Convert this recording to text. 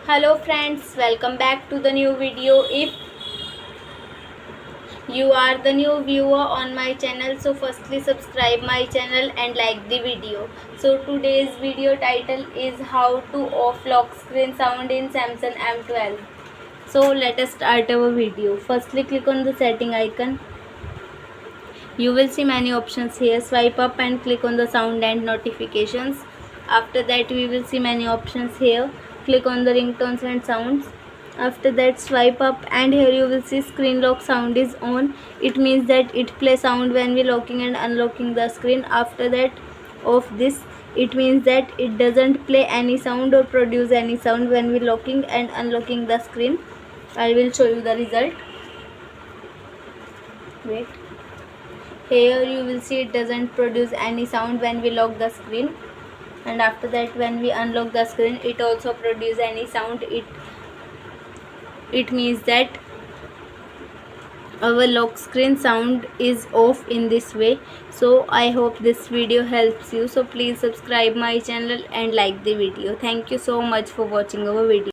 Hello friends, welcome back to the new video. If you are the new viewer on my channel, so firstly subscribe my channel and like the video. So today's video title is how to off lock screen sound in Samsung M12. So let us start our video. Firstly click on the setting icon. You will see many options here. Swipe up and click on the sound and notifications. After that we will see many options here. Click on the ringtones and sounds. After that swipe up and here you will see screen lock sound is on. It means that it plays sound when we locking and unlocking the screen. After that of this, it means that it doesn't play any sound or produce any sound when we locking and unlocking the screen. I will show you the result. Wait. Here you will see it doesn't produce any sound when we lock the screen, and after that when we unlock the screen it also produce any sound. It means that our lock screen sound is off in this way. So I hope this video helps you. So please subscribe my channel and like the video. Thank you so much for watching our video.